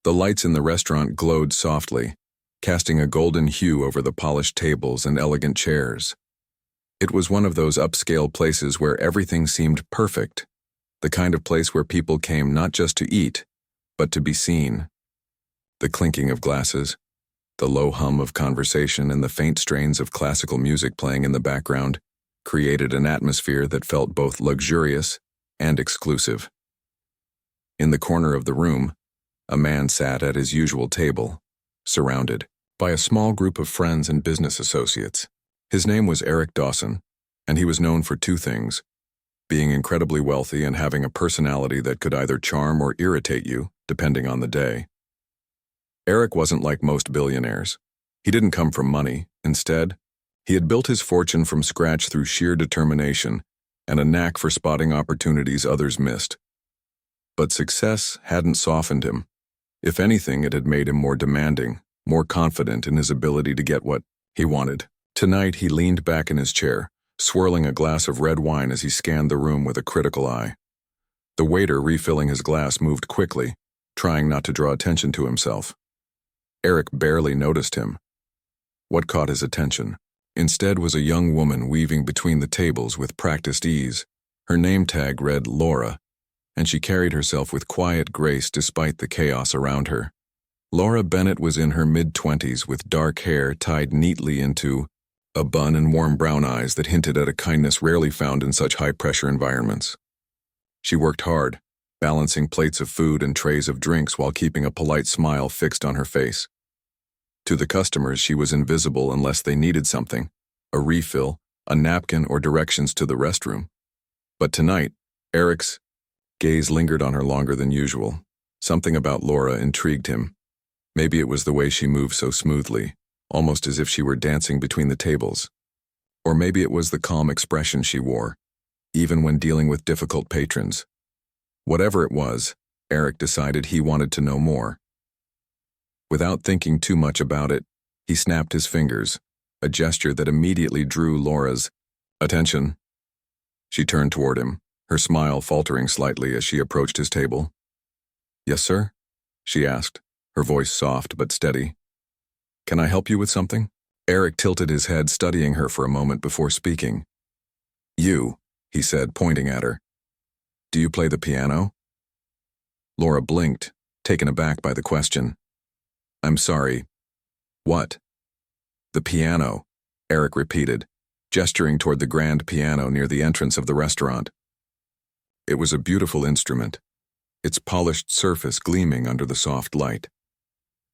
The lights in the restaurant glowed softly, casting a golden hue over the polished tables and elegant chairs. It was one of those upscale places where everything seemed perfect, the kind of place where people came not just to eat, but to be seen. The clinking of glasses, the low hum of conversation, and the faint strains of classical music playing in the background created an atmosphere that felt both luxurious and exclusive. In the corner of the room, a man sat at his usual table, surrounded by a small group of friends and business associates. His name was Eric Dawson, and he was known for two things: being incredibly wealthy and having a personality that could either charm or irritate you, depending on the day. Eric wasn't like most billionaires. He didn't come from money. Instead, he had built his fortune from scratch through sheer determination and a knack for spotting opportunities others missed. But success hadn't softened him. If anything, it had made him more demanding, more confident in his ability to get what he wanted. Tonight, he leaned back in his chair, swirling a glass of red wine as he scanned the room with a critical eye. The waiter refilling his glass moved quickly, trying not to draw attention to himself. Eric barely noticed him. What caught his attention, instead, was a young woman weaving between the tables with practiced ease. Her name tag read Laura, and she carried herself with quiet grace despite the chaos around her. Laura Bennett was in her mid-20s with dark hair tied neatly into a bun and warm brown eyes that hinted at a kindness rarely found in such high-pressure environments. She worked hard, balancing plates of food and trays of drinks while keeping a polite smile fixed on her face. To the customers, she was invisible unless they needed something, a refill, a napkin, or directions to the restroom. But tonight, Eric's gaze lingered on her longer than usual. Something about Laura intrigued him. Maybe it was the way she moved so smoothly, almost as if she were dancing between the tables. Or maybe it was the calm expression she wore, even when dealing with difficult patrons. Whatever it was, Eric decided he wanted to know more. Without thinking too much about it, he snapped his fingers, a gesture that immediately drew Laura's attention. She turned toward him, her smile faltering slightly as she approached his table. "Yes, sir?" she asked, her voice soft but steady. "Can I help you with something?" Eric tilted his head, studying her for a moment before speaking. "You," he said, pointing at her. "Do you play the piano?" Laura blinked, taken aback by the question. "I'm sorry. What?" "The piano," Eric repeated, gesturing toward the grand piano near the entrance of the restaurant. It was a beautiful instrument, its polished surface gleaming under the soft light.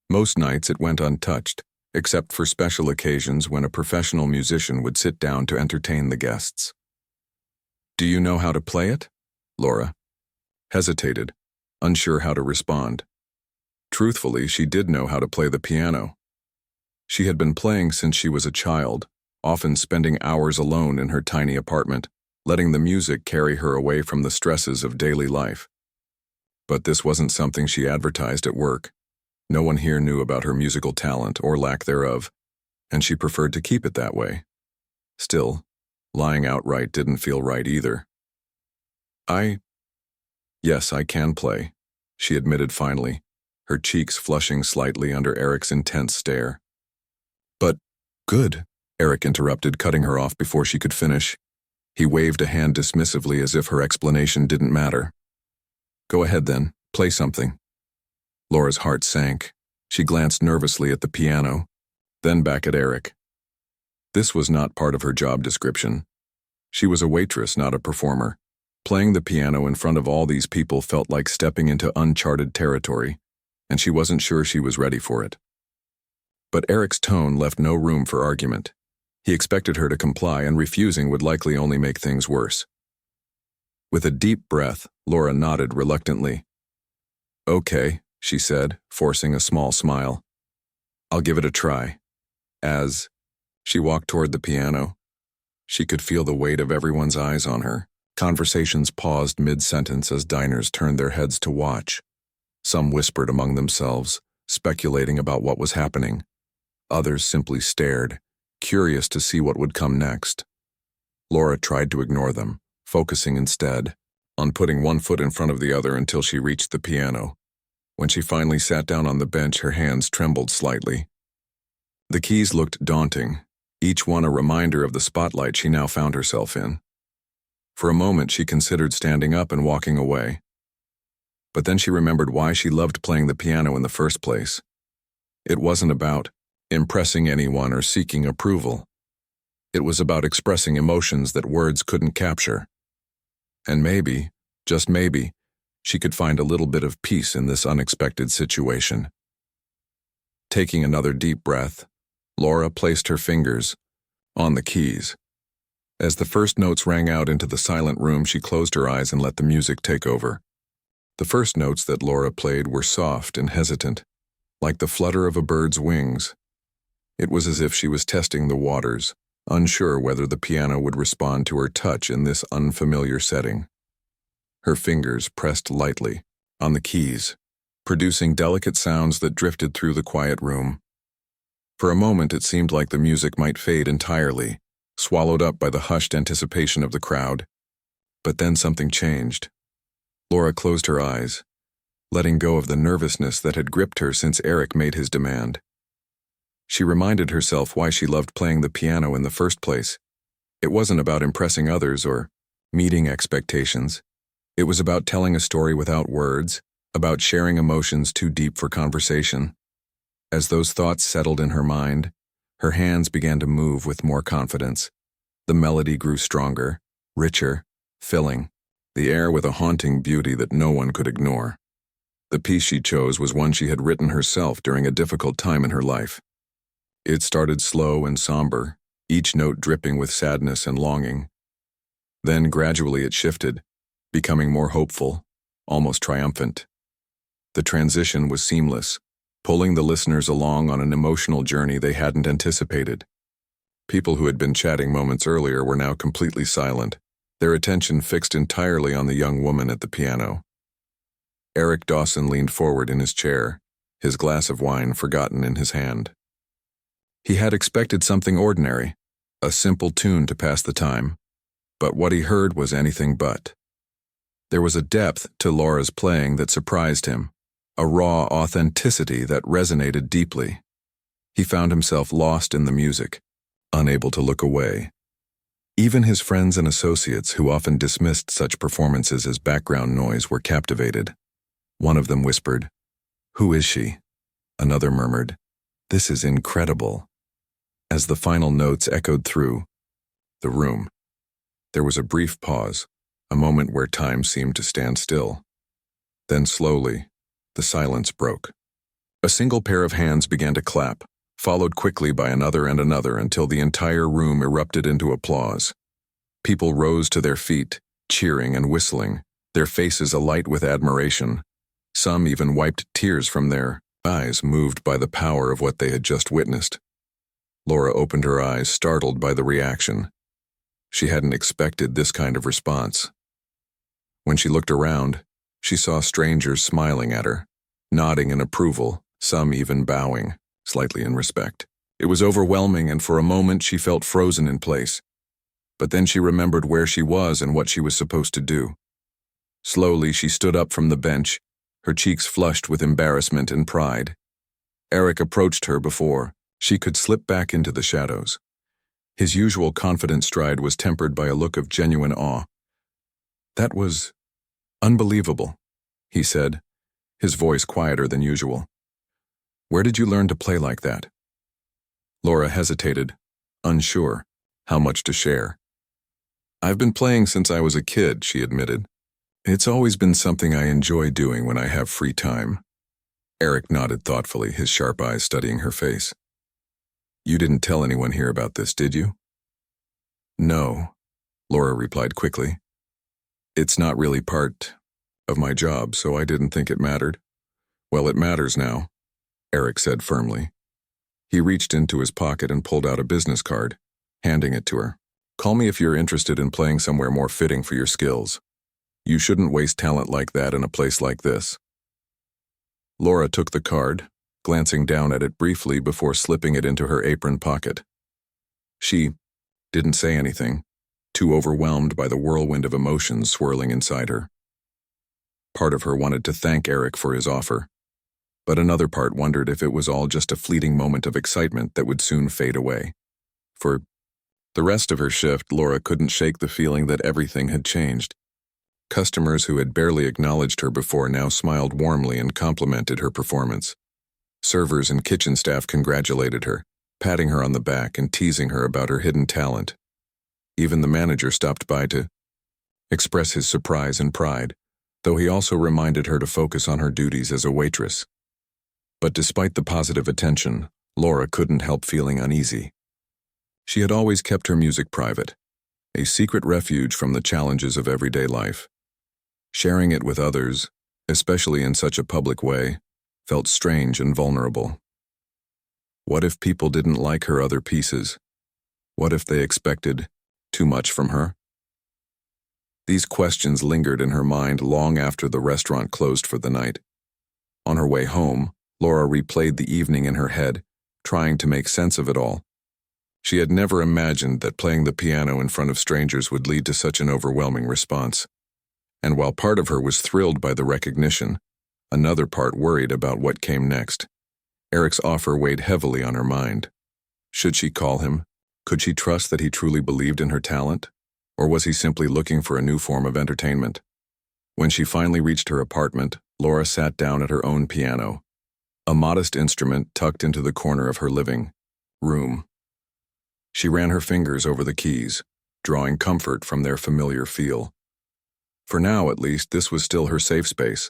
Most nights it went untouched, except for special occasions when a professional musician would sit down to entertain the guests. "Do you know how to play it?" Laura hesitated, unsure how to respond. Truthfully, she did know how to play the piano. She had been playing since she was a child, often spending hours alone in her tiny apartment, letting the music carry her away from the stresses of daily life. But this wasn't something she advertised at work. No one here knew about her musical talent or lack thereof, and she preferred to keep it that way. Still, lying outright didn't feel right either. Yes, I can play," she admitted finally, her cheeks flushing slightly under Eric's intense stare. "But, good," Eric interrupted, cutting her off before she could finish. He waved a hand dismissively as if her explanation didn't matter. "Go ahead then, play something." Laura's heart sank. She glanced nervously at the piano, then back at Eric. This was not part of her job description. She was a waitress, not a performer. Playing the piano in front of all these people felt like stepping into uncharted territory, and she wasn't sure she was ready for it. But Eric's tone left no room for argument. He expected her to comply, and refusing would likely only make things worse. With a deep breath, Laura nodded reluctantly. "Okay," she said, forcing a small smile. "I'll give it a try." As she walked toward the piano, she could feel the weight of everyone's eyes on her. Conversations paused mid-sentence as diners turned their heads to watch. Some whispered among themselves, speculating about what was happening. Others simply stared, curious to see what would come next. Laura tried to ignore them, focusing instead on putting one foot in front of the other until she reached the piano. When she finally sat down on the bench, her hands trembled slightly. The keys looked daunting, each one a reminder of the spotlight she now found herself in. For a moment, she considered standing up and walking away. But then she remembered why she loved playing the piano in the first place. It wasn't about impressing anyone or seeking approval. It was about expressing emotions that words couldn't capture. And maybe, just maybe, she could find a little bit of peace in this unexpected situation. Taking another deep breath, Laura placed her fingers on the keys. As the first notes rang out into the silent room, she closed her eyes and let the music take over. The first notes that Laura played were soft and hesitant, like the flutter of a bird's wings. It was as if she was testing the waters, unsure whether the piano would respond to her touch in this unfamiliar setting. Her fingers pressed lightly on the keys, producing delicate sounds that drifted through the quiet room. For a moment, it seemed like the music might fade entirely, swallowed up by the hushed anticipation of the crowd. But then something changed. Laura closed her eyes, letting go of the nervousness that had gripped her since Eric made his demand. She reminded herself why she loved playing the piano in the first place. It wasn't about impressing others or meeting expectations. It was about telling a story without words, about sharing emotions too deep for conversation. As those thoughts settled in her mind, her hands began to move with more confidence. The melody grew stronger, richer, filling the air with a haunting beauty that no one could ignore. The piece she chose was one she had written herself during a difficult time in her life. It started slow and somber, each note dripping with sadness and longing. Then gradually it shifted, becoming more hopeful, almost triumphant. The transition was seamless, pulling the listeners along on an emotional journey they hadn't anticipated. People who had been chatting moments earlier were now completely silent, their attention fixed entirely on the young woman at the piano. Eric Dawson leaned forward in his chair, his glass of wine forgotten in his hand. He had expected something ordinary, a simple tune to pass the time, but what he heard was anything but. There was a depth to Laura's playing that surprised him, a raw authenticity that resonated deeply. He found himself lost in the music, unable to look away. Even his friends and associates, who often dismissed such performances as background noise, were captivated. One of them whispered, "Who is she?" Another murmured, "This is incredible." As the final notes echoed through the room, there was a brief pause, a moment where time seemed to stand still. Then slowly, the silence broke. A single pair of hands began to clap, followed quickly by another and another until the entire room erupted into applause. People rose to their feet, cheering and whistling, their faces alight with admiration. Some even wiped tears from their eyes, moved by the power of what they had just witnessed. Laura opened her eyes, startled by the reaction. She hadn't expected this kind of response. When she looked around, she saw strangers smiling at her, nodding in approval, some even bowing, slightly in respect. It was overwhelming, and for a moment she felt frozen in place. But then she remembered where she was and what she was supposed to do. Slowly, she stood up from the bench, her cheeks flushed with embarrassment and pride. Eric approached her before she could slip back into the shadows. His usual confident stride was tempered by a look of genuine awe. "That was unbelievable," he said, his voice quieter than usual. "Where did you learn to play like that?" Laura hesitated, unsure how much to share. "I've been playing since I was a kid," she admitted. "It's always been something I enjoy doing when I have free time." Eric nodded thoughtfully, his sharp eyes studying her face. "You didn't tell anyone here about this, did you?" "No," Laura replied quickly. "It's not really part of my job, so I didn't think it mattered." "Well, it matters now," Eric said firmly. He reached into his pocket and pulled out a business card, handing it to her. "Call me if you're interested in playing somewhere more fitting for your skills. You shouldn't waste talent like that in a place like this." Laura took the card, glancing down at it briefly before slipping it into her apron pocket. She didn't say anything, too overwhelmed by the whirlwind of emotions swirling inside her. Part of her wanted to thank Eric for his offer, but another part wondered if it was all just a fleeting moment of excitement that would soon fade away. For the rest of her shift, Laura couldn't shake the feeling that everything had changed. Customers who had barely acknowledged her before now smiled warmly and complimented her performance. Servers and kitchen staff congratulated her, patting her on the back and teasing her about her hidden talent. Even the manager stopped by to express his surprise and pride, though he also reminded her to focus on her duties as a waitress. But despite the positive attention, Laura couldn't help feeling uneasy. She had always kept her music private, a secret refuge from the challenges of everyday life. Sharing it with others, especially in such a public way, felt strange and vulnerable. What if people didn't like her other pieces? What if they expected too much from her? These questions lingered in her mind long after the restaurant closed for the night. On her way home, Laura replayed the evening in her head, trying to make sense of it all. She had never imagined that playing the piano in front of strangers would lead to such an overwhelming response. And while part of her was thrilled by the recognition, another part worried about what came next. Eric's offer weighed heavily on her mind. Should she call him? Could she trust that he truly believed in her talent? Or was he simply looking for a new form of entertainment? When she finally reached her apartment, Laura sat down at her own piano, a modest instrument tucked into the corner of her living room. She ran her fingers over the keys, drawing comfort from their familiar feel. For now, at least, this was still her safe space,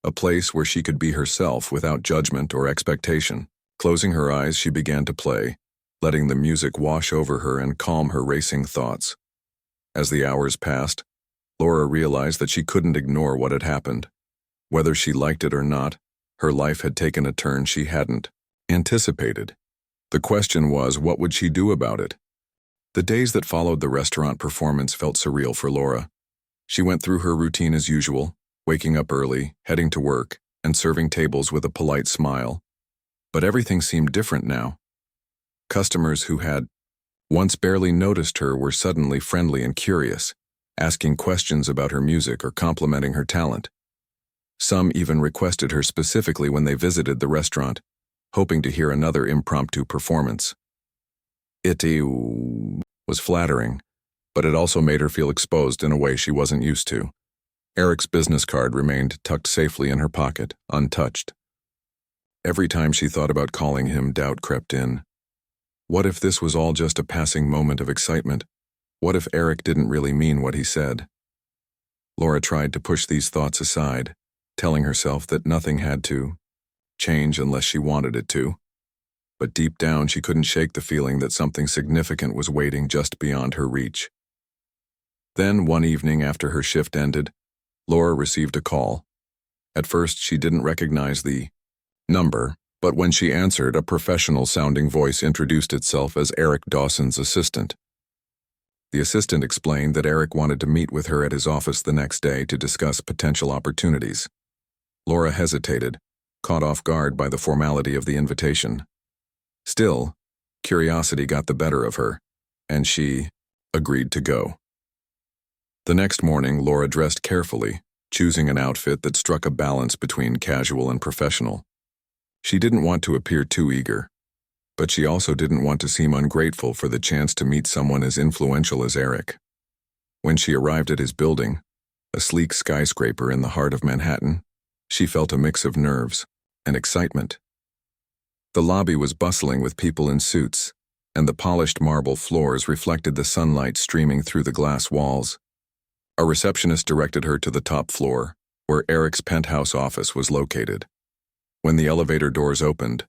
a place where she could be herself without judgment or expectation. Closing her eyes, she began to play, letting the music wash over her and calm her racing thoughts. As the hours passed, Laura realized that she couldn't ignore what had happened. Whether she liked it or not, her life had taken a turn she hadn't anticipated. The question was, what would she do about it? The days that followed the restaurant performance felt surreal for Laura. She went through her routine as usual, waking up early, heading to work, and serving tables with a polite smile. But everything seemed different now. Customers who had once barely noticed her were suddenly friendly and curious, asking questions about her music or complimenting her talent. Some even requested her specifically when they visited the restaurant, hoping to hear another impromptu performance. It was flattering, but it also made her feel exposed in a way she wasn't used to. Eric's business card remained tucked safely in her pocket, untouched. Every time she thought about calling him, doubt crept in. What if this was all just a passing moment of excitement? What if Eric didn't really mean what he said? Laura tried to push these thoughts aside, telling herself that nothing had to change unless she wanted it to. But deep down, she couldn't shake the feeling that something significant was waiting just beyond her reach. Then, one evening after her shift ended, Laura received a call. At first, she didn't recognize the number, but when she answered, a professional-sounding voice introduced itself as Eric Dawson's assistant. The assistant explained that Eric wanted to meet with her at his office the next day to discuss potential opportunities. Laura hesitated, caught off guard by the formality of the invitation. Still, curiosity got the better of her, and she agreed to go. The next morning, Laura dressed carefully, choosing an outfit that struck a balance between casual and professional. She didn't want to appear too eager, but she also didn't want to seem ungrateful for the chance to meet someone as influential as Eric. When she arrived at his building, a sleek skyscraper in the heart of Manhattan, she felt a mix of nerves and excitement. The lobby was bustling with people in suits, and the polished marble floors reflected the sunlight streaming through the glass walls. A receptionist directed her to the top floor, where Eric's penthouse office was located. When the elevator doors opened,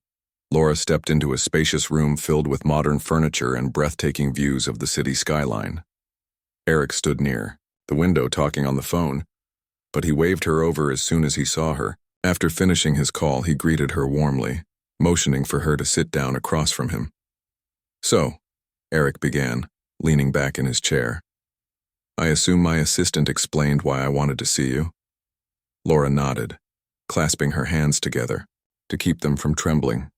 Laura stepped into a spacious room filled with modern furniture and breathtaking views of the city skyline. Eric stood near the window talking on the phone, but he waved her over as soon as he saw her. After finishing his call, he greeted her warmly, motioning for her to sit down across from him. "So," Eric began, leaning back in his chair, "I assume my assistant explained why I wanted to see you?" Laura nodded, clasping her hands together to keep them from trembling.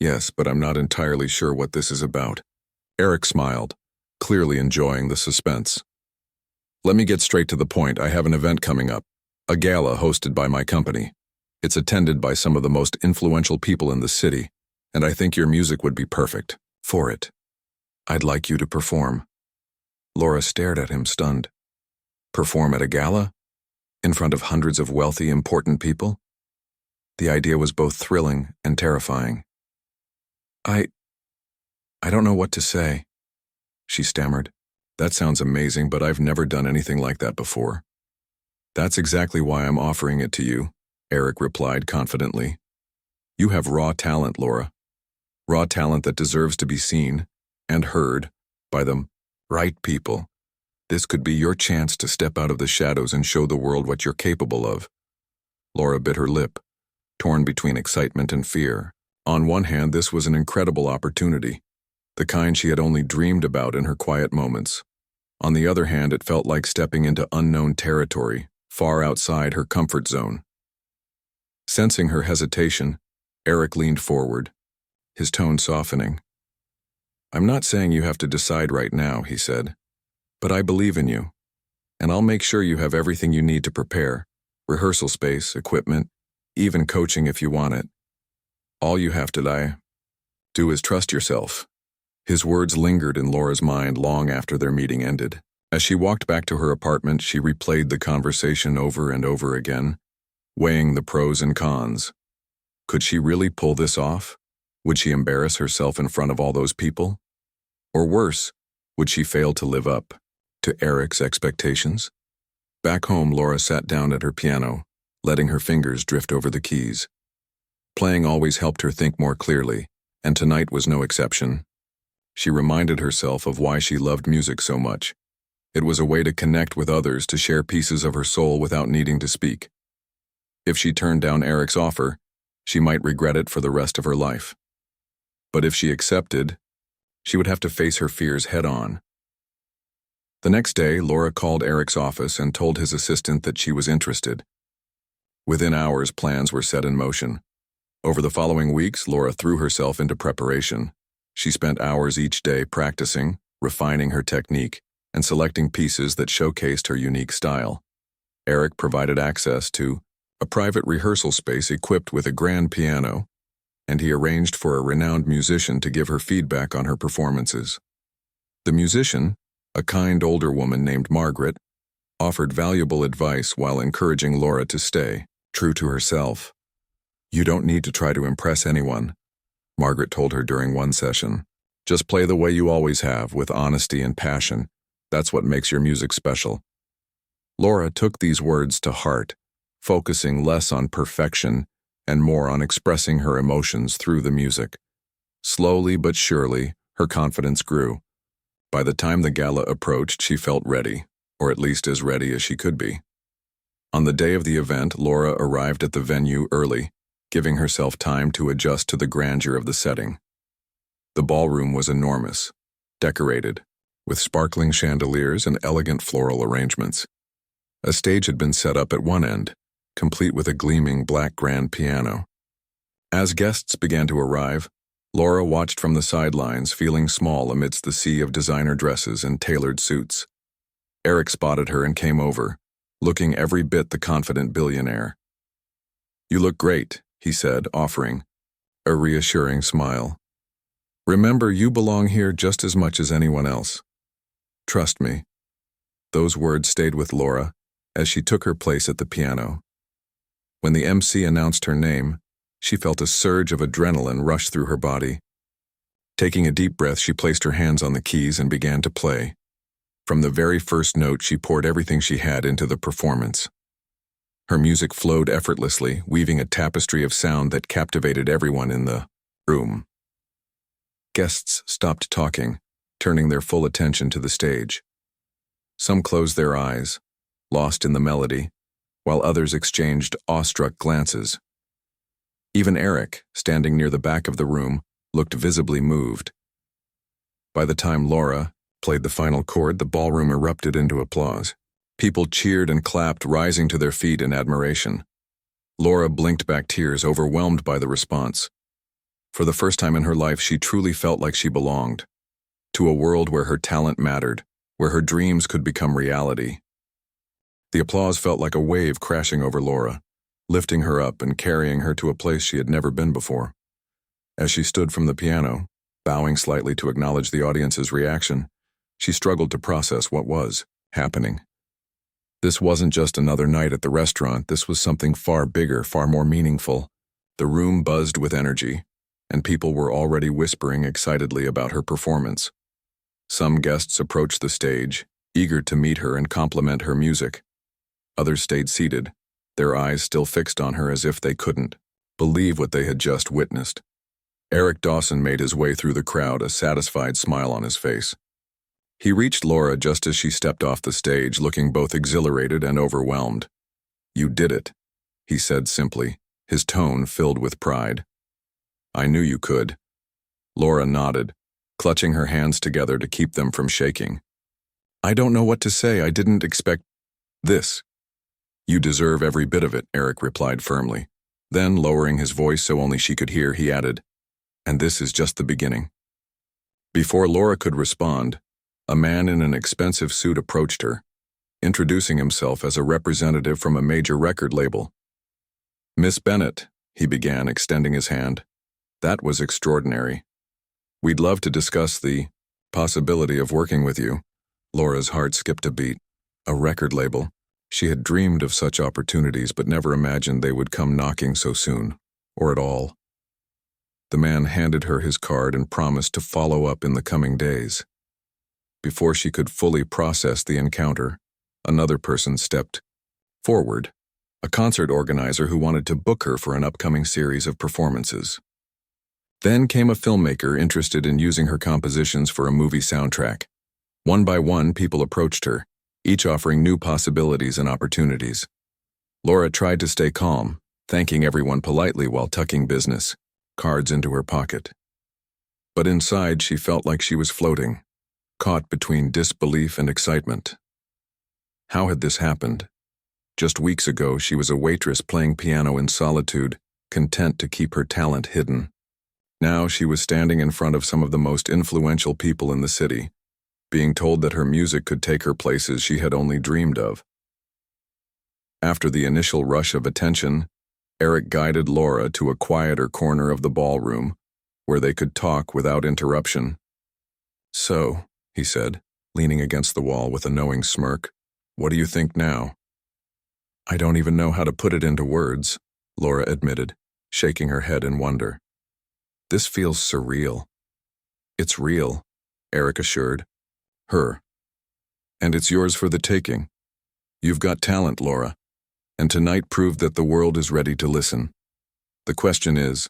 "Yes, but I'm not entirely sure what this is about." Eric smiled, clearly enjoying the suspense. "Let me get straight to the point. I have an event coming up, a gala hosted by my company. It's attended by some of the most influential people in the city, and I think your music would be perfect for it. I'd like you to perform." Laura stared at him, stunned. Perform at a gala? In front of hundreds of wealthy, important people? The idea was both thrilling and terrifying. I don't know what to say," she stammered. "That sounds amazing, but I've never done anything like that before." "That's exactly why I'm offering it to you," Eric replied confidently. "You have raw talent, Laura. Raw talent that deserves to be seen and heard by the right people. This could be your chance to step out of the shadows and show the world what you're capable of." Laura bit her lip, torn between excitement and fear. On one hand, this was an incredible opportunity, the kind she had only dreamed about in her quiet moments. On the other hand, it felt like stepping into unknown territory, far outside her comfort zone. Sensing her hesitation, Eric leaned forward, his tone softening. "I'm not saying you have to decide right now," he said, "but I believe in you, and I'll make sure you have everything you need to prepare, rehearsal space, equipment, even coaching if you want it. All you have to do is trust yourself." His words lingered in Laura's mind long after their meeting ended. As she walked back to her apartment, she replayed the conversation over and over again, weighing the pros and cons. Could she really pull this off? Would she embarrass herself in front of all those people? Or worse, would she fail to live up to Eric's expectations? Back home, Laura sat down at her piano, letting her fingers drift over the keys. Playing always helped her think more clearly, and tonight was no exception. She reminded herself of why she loved music so much. It was a way to connect with others, to share pieces of her soul without needing to speak. If she turned down Eric's offer, she might regret it for the rest of her life. But if she accepted, she would have to face her fears head-on. The next day, Laura called Eric's office and told his assistant that she was interested. Within hours, plans were set in motion. Over the following weeks, Laura threw herself into preparation. She spent hours each day practicing, refining her technique, and selecting pieces that showcased her unique style. Eric provided access to a private rehearsal space equipped with a grand piano, and he arranged for a renowned musician to give her feedback on her performances. The musician, a kind older woman named Margaret, offered valuable advice while encouraging Laura to stay true to herself. "You don't need to try to impress anyone," Margaret told her during one session. "Just play the way you always have, with honesty and passion. That's what makes your music special." Laura took these words to heart, focusing less on perfection and more on expressing her emotions through the music. Slowly but surely, her confidence grew. By the time the gala approached, she felt ready, or at least as ready as she could be. On the day of the event, Laura arrived at the venue early, giving herself time to adjust to the grandeur of the setting. The ballroom was enormous, decorated, with sparkling chandeliers and elegant floral arrangements. A stage had been set up at one end, complete with a gleaming black grand piano. As guests began to arrive, Laura watched from the sidelines, feeling small amidst the sea of designer dresses and tailored suits. Eric spotted her and came over, looking every bit the confident billionaire. "You look great," he said, offering a reassuring smile. "Remember, you belong here just as much as anyone else. Trust me." Those words stayed with Laura as she took her place at the piano. When the MC announced her name, she felt a surge of adrenaline rush through her body. Taking a deep breath, she placed her hands on the keys and began to play. From the very first note, she poured everything she had into the performance. Her music flowed effortlessly, weaving a tapestry of sound that captivated everyone in the room. Guests stopped talking, turning their full attention to the stage. Some closed their eyes, lost in the melody, while others exchanged awestruck glances. Even Eric, standing near the back of the room, looked visibly moved. By the time Laura played the final chord, the ballroom erupted into applause. People cheered and clapped, rising to their feet in admiration. Laura blinked back tears, overwhelmed by the response. For the first time in her life, she truly felt like she belonged to a world where her talent mattered, where her dreams could become reality. The applause felt like a wave crashing over Laura, lifting her up and carrying her to a place she had never been before. As she stood from the piano, bowing slightly to acknowledge the audience's reaction, she struggled to process what was happening. This wasn't just another night at the restaurant, this was something far bigger, far more meaningful. The room buzzed with energy, and people were already whispering excitedly about her performance. Some guests approached the stage, eager to meet her and compliment her music. Others stayed seated, their eyes still fixed on her as if they couldn't believe what they had just witnessed. Eric Dawson made his way through the crowd, a satisfied smile on his face. He reached Laura just as she stepped off the stage, looking both exhilarated and overwhelmed. "You did it," he said simply, his tone filled with pride. "I knew you could." Laura nodded, clutching her hands together to keep them from shaking. "I don't know what to say. I didn't expect this." "You deserve every bit of it," Eric replied firmly. Then, lowering his voice so only she could hear, he added, "And this is just the beginning." Before Laura could respond, a man in an expensive suit approached her, introducing himself as a representative from a major record label. "Miss Bennett," he began, extending his hand. "That was extraordinary. We'd love to discuss the possibility of working with you." Laura's heart skipped a beat. A record label. She had dreamed of such opportunities but never imagined they would come knocking so soon, or at all. The man handed her his card and promised to follow up in the coming days. Before she could fully process the encounter, another person stepped forward, a concert organizer who wanted to book her for an upcoming series of performances. Then came a filmmaker interested in using her compositions for a movie soundtrack. One by one, people approached her, each offering new possibilities and opportunities. Laura tried to stay calm, thanking everyone politely while tucking business cards into her pocket. But inside, she felt like she was floating, caught between disbelief and excitement. How had this happened? Just weeks ago, she was a waitress playing piano in solitude, content to keep her talent hidden. Now she was standing in front of some of the most influential people in the city, being told that her music could take her places she had only dreamed of. After the initial rush of attention, Eric guided Laura to a quieter corner of the ballroom, where they could talk without interruption. "So," he said, leaning against the wall with a knowing smirk, "what do you think now?" "I don't even know how to put it into words," Laura admitted, shaking her head in wonder. "This feels surreal." "It's real," Eric assured her. "And it's yours for the taking. You've got talent, Laura, and tonight proved that the world is ready to listen. The question is,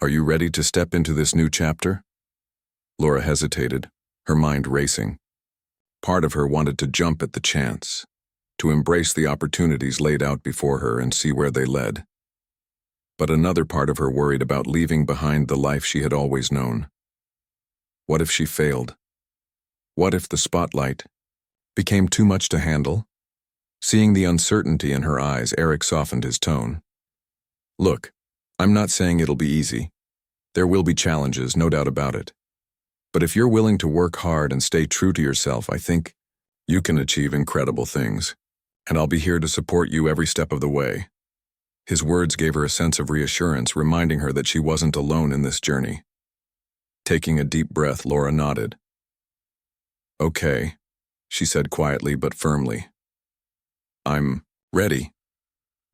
are you ready to step into this new chapter?" Laura hesitated, her mind racing. Part of her wanted to jump at the chance, to embrace the opportunities laid out before her and see where they led. But another part of her worried about leaving behind the life she had always known. What if she failed? What if the spotlight became too much to handle? Seeing the uncertainty in her eyes, Eric softened his tone. "Look, I'm not saying it'll be easy. There will be challenges, no doubt about it. But if you're willing to work hard and stay true to yourself, I think you can achieve incredible things. And I'll be here to support you every step of the way." His words gave her a sense of reassurance, reminding her that she wasn't alone in this journey. Taking a deep breath, Laura nodded. "Okay," she said quietly but firmly. "I'm ready."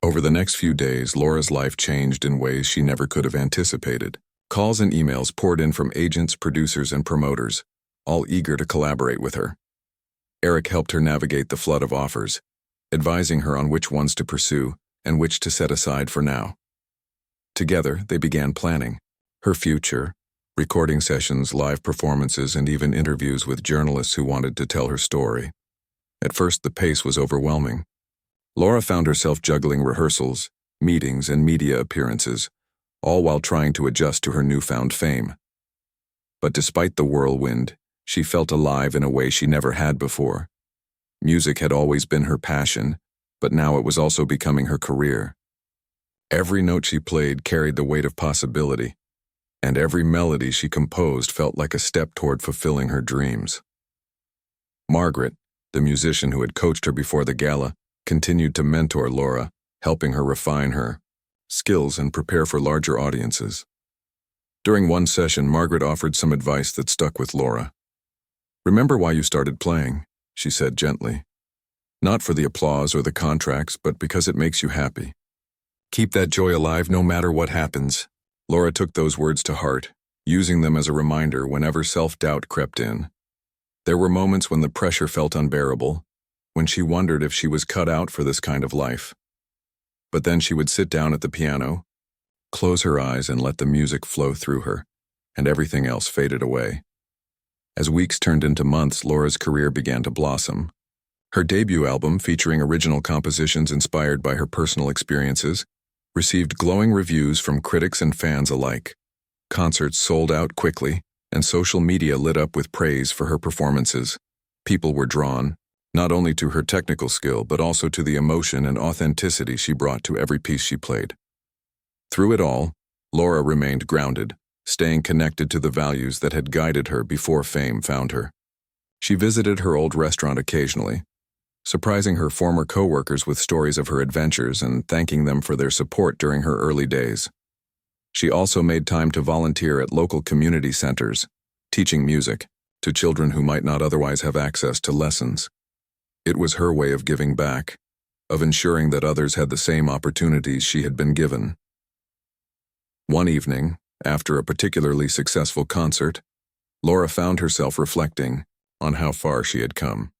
Over the next few days, Laura's life changed in ways she never could have anticipated. Calls and emails poured in from agents, producers, and promoters, all eager to collaborate with her. Eric helped her navigate the flood of offers, advising her on which ones to pursue and which to set aside for now. Together, they began planning her future, recording sessions, live performances, and even interviews with journalists who wanted to tell her story. At first, the pace was overwhelming. Laura found herself juggling rehearsals, meetings, and media appearances, all while trying to adjust to her newfound fame. But despite the whirlwind, she felt alive in a way she never had before. Music had always been her passion, but now it was also becoming her career. Every note she played carried the weight of possibility, and every melody she composed felt like a step toward fulfilling her dreams. Margaret, the musician who had coached her before the gala, continued to mentor Laura, helping her refine her skills and prepare for larger audiences. During one session, Margaret offered some advice that stuck with Laura. "Remember why you started playing," she said gently. "Not for the applause or the contracts, but because it makes you happy. Keep that joy alive no matter what happens." Laura took those words to heart, using them as a reminder whenever self-doubt crept in. There were moments when the pressure felt unbearable, when she wondered if she was cut out for this kind of life. But then she would sit down at the piano, close her eyes and let the music flow through her, and everything else faded away. As weeks turned into months, Laura's career began to blossom. Her debut album, featuring original compositions inspired by her personal experiences, received glowing reviews from critics and fans alike. Concerts sold out quickly, and social media lit up with praise for her performances. People were drawn, not only to her technical skill, but also to the emotion and authenticity she brought to every piece she played. Through it all, Laura remained grounded, staying connected to the values that had guided her before fame found her. She visited her old restaurant occasionally, surprising her former coworkers with stories of her adventures and thanking them for their support during her early days. She also made time to volunteer at local community centers, teaching music to children who might not otherwise have access to lessons. It was her way of giving back, of ensuring that others had the same opportunities she had been given. One evening, after a particularly successful concert, Laura found herself reflecting on how far she had come.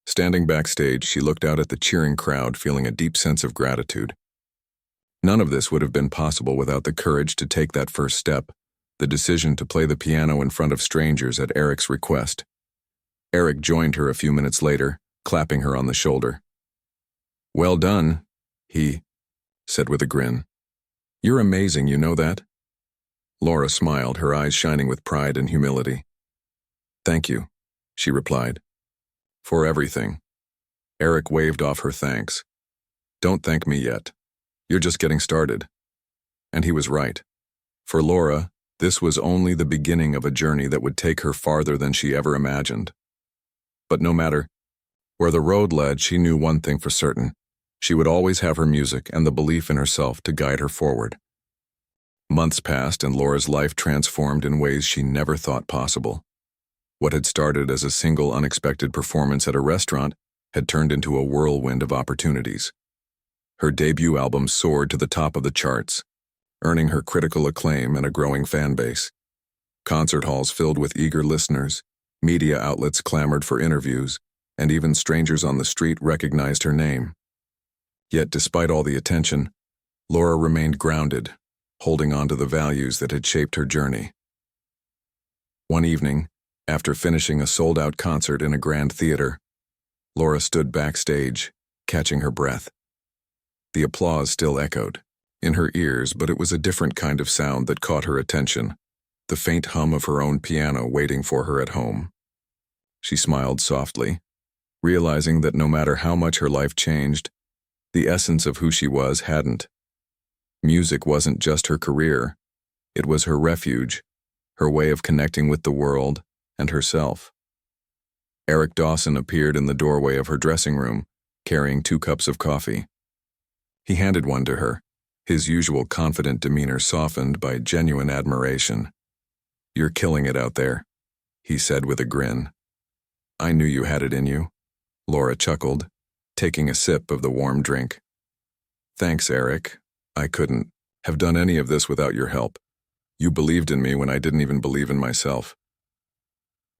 Standing backstage, she looked out at the cheering crowd, feeling a deep sense of gratitude. None of this would have been possible without the courage to take that first step, the decision to play the piano in front of strangers at Eric's request. Eric joined her a few minutes later, clapping her on the shoulder. "Well done," he said with a grin. "You're amazing, you know that?" Laura smiled, her eyes shining with pride and humility. "Thank you," she replied. "For everything." Eric waved off her thanks. "Don't thank me yet. You're just getting started." And he was right. For Laura, this was only the beginning of a journey that would take her farther than she ever imagined. But no matter where the road led, she knew one thing for certain. She would always have her music and the belief in herself to guide her forward. Months passed and Laura's life transformed in ways she never thought possible. What had started as a single unexpected performance at a restaurant had turned into a whirlwind of opportunities. Her debut album soared to the top of the charts, earning her critical acclaim and a growing fan base. Concert halls filled with eager listeners, media outlets clamored for interviews, and even strangers on the street recognized her name. Yet despite all the attention, Laura remained grounded, holding on to the values that had shaped her journey. One evening, after finishing a sold-out concert in a grand theater, Laura stood backstage, catching her breath. The applause still echoed in her ears, but it was a different kind of sound that caught her attention, the faint hum of her own piano waiting for her at home. She smiled softly, realizing that no matter how much her life changed, the essence of who she was hadn't. Music wasn't just her career, it was her refuge, her way of connecting with the world and herself. Eric Dawson appeared in the doorway of her dressing room, carrying 2 cups of coffee. He handed one to her, his usual confident demeanor softened by genuine admiration. "You're killing it out there," he said with a grin. "I knew you had it in you," Laura chuckled, taking a sip of the warm drink. "Thanks, Eric. I couldn't have done any of this without your help. You believed in me when I didn't even believe in myself."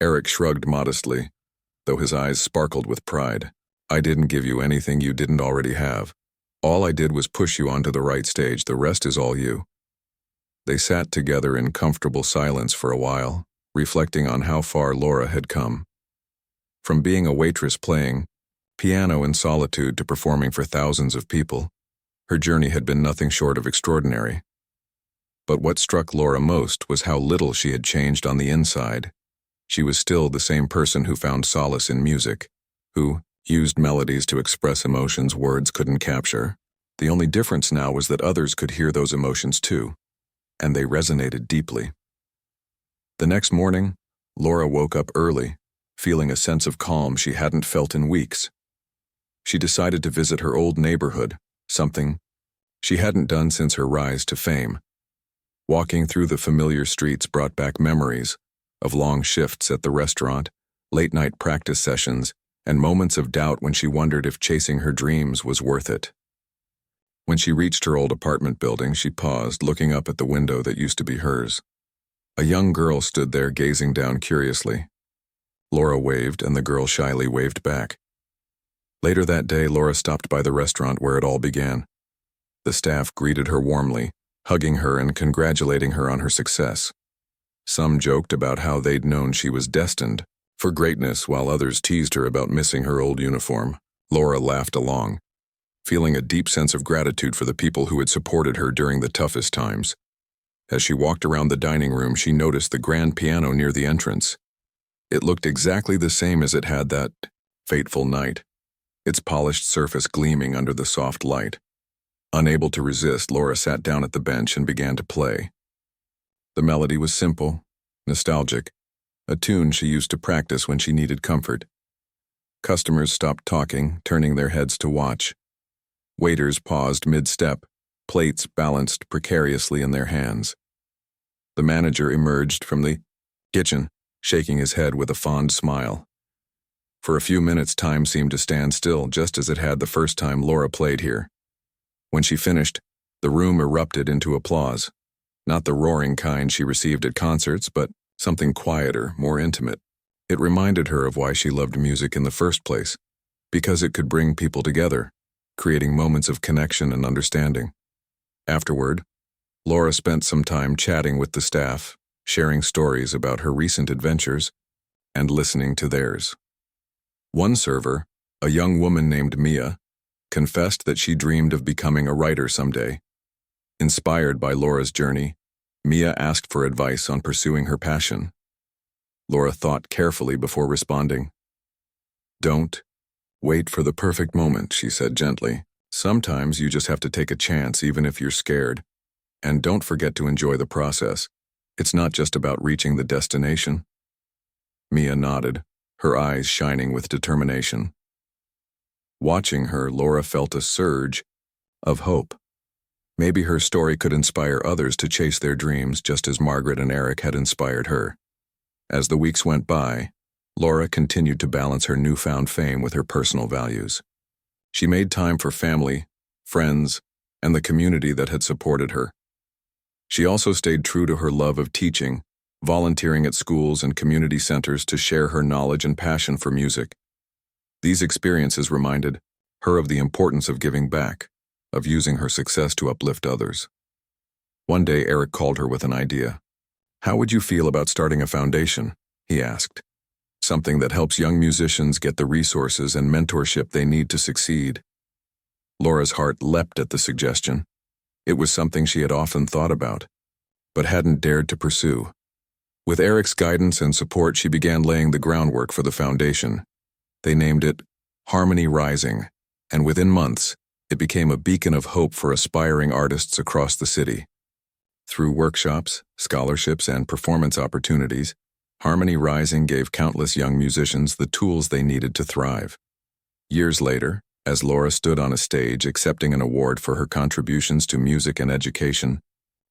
Eric shrugged modestly, though his eyes sparkled with pride. "I didn't give you anything you didn't already have. All I did was push you onto the right stage. The rest is all you." They sat together in comfortable silence for a while, reflecting on how far Laura had come. From being a waitress playing piano in solitude to performing for thousands of people, her journey had been nothing short of extraordinary. But what struck Laura most was how little she had changed on the inside. She was still the same person who found solace in music, who used melodies to express emotions words couldn't capture. The only difference now was that others could hear those emotions too, and they resonated deeply. The next morning, Laura woke up early, feeling a sense of calm she hadn't felt in weeks. She decided to visit her old neighborhood, something she hadn't done since her rise to fame. Walking through the familiar streets brought back memories of long shifts at the restaurant, late-night practice sessions, and moments of doubt when she wondered if chasing her dreams was worth it. When she reached her old apartment building, she paused, looking up at the window that used to be hers. A young girl stood there gazing down curiously. Laura waved, and the girl shyly waved back. Later that day, Laura stopped by the restaurant where it all began. The staff greeted her warmly, hugging her and congratulating her on her success. Some joked about how they'd known she was destined for greatness, while others teased her about missing her old uniform. Laura laughed along, feeling a deep sense of gratitude for the people who had supported her during the toughest times. As she walked around the dining room, she noticed the grand piano near the entrance. It looked exactly the same as it had that fateful night, its polished surface gleaming under the soft light. Unable to resist, Laura sat down at the bench and began to play. The melody was simple, nostalgic, a tune she used to practice when she needed comfort. Customers stopped talking, turning their heads to watch. Waiters paused mid-step, plates balanced precariously in their hands. The manager emerged from the kitchen, shaking his head with a fond smile. For a few minutes, time seemed to stand still, just as it had the first time Laura played here. When she finished, the room erupted into applause. Not the roaring kind she received at concerts, but something quieter, more intimate. It reminded her of why she loved music in the first place, because it could bring people together, creating moments of connection and understanding. Afterward, Laura spent some time chatting with the staff, sharing stories about her recent adventures, and listening to theirs. One server, a young woman named Mia, confessed that she dreamed of becoming a writer someday. Inspired by Laura's journey, Mia asked for advice on pursuing her passion. Laura thought carefully before responding. "Don't wait for the perfect moment," she said gently. "Sometimes you just have to take a chance even if you're scared. And don't forget to enjoy the process. It's not just about reaching the destination." Mia nodded, her eyes shining with determination. Watching her, Laura felt a surge of hope. Maybe her story could inspire others to chase their dreams just as Margaret and Eric had inspired her. As the weeks went by, Laura continued to balance her newfound fame with her personal values. She made time for family, friends, and the community that had supported her. She also stayed true to her love of teaching, volunteering at schools and community centers to share her knowledge and passion for music. These experiences reminded her of the importance of giving back, of using her success to uplift others. One day, Eric called her with an idea. "How would you feel about starting a foundation?" he asked. "Something that helps young musicians get the resources and mentorship they need to succeed." Laura's heart leapt at the suggestion. It was something she had often thought about, but hadn't dared to pursue. With Eric's guidance and support, she began laying the groundwork for the foundation. They named it Harmony Rising, and within months, it became a beacon of hope for aspiring artists across the city. Through workshops, scholarships, and performance opportunities, Harmony Rising gave countless young musicians the tools they needed to thrive. Years later, as Laura stood on a stage accepting an award for her contributions to music and education,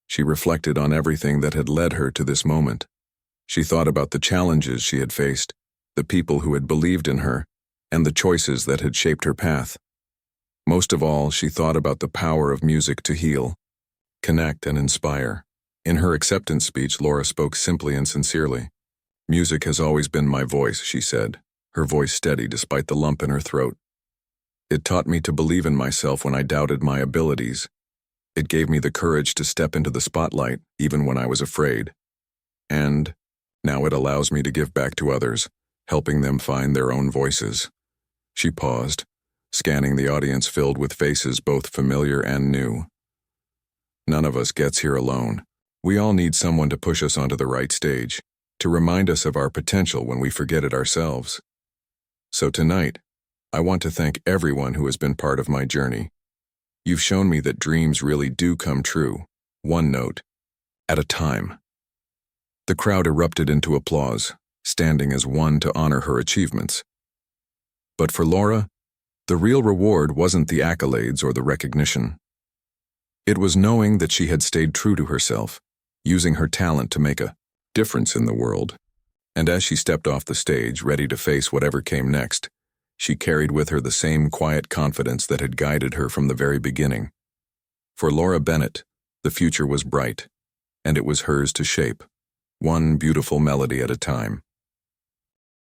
she reflected on everything that had led her to this moment. She thought about the challenges she had faced, the people who had believed in her, and the choices that had shaped her path. Most of all, she thought about the power of music to heal, connect, and inspire. In her acceptance speech, Laura spoke simply and sincerely. "Music has always been my voice," she said, her voice steady despite the lump in her throat. "It taught me to believe in myself when I doubted my abilities. It gave me the courage to step into the spotlight even when I was afraid. And now it allows me to give back to others, helping them find their own voices." She paused, scanning the audience filled with faces both familiar and new. None of us gets here alone. We all need someone to push us onto the right stage, to remind us of our potential when we forget it ourselves. So tonight, I want to thank everyone who has been part of my journey. You've shown me that dreams really do come true, one note at a time. The crowd erupted into applause, standing as one to honor her achievements. But for Laura, The real reward wasn't the accolades or the recognition. It was knowing that she had stayed true to herself, using her talent to make a difference in the world. And as she stepped off the stage, ready to face whatever came next, she carried with her the same quiet confidence that had guided her from the very beginning. For Laura Bennett, the future was bright, and it was hers to shape, one beautiful melody at a time.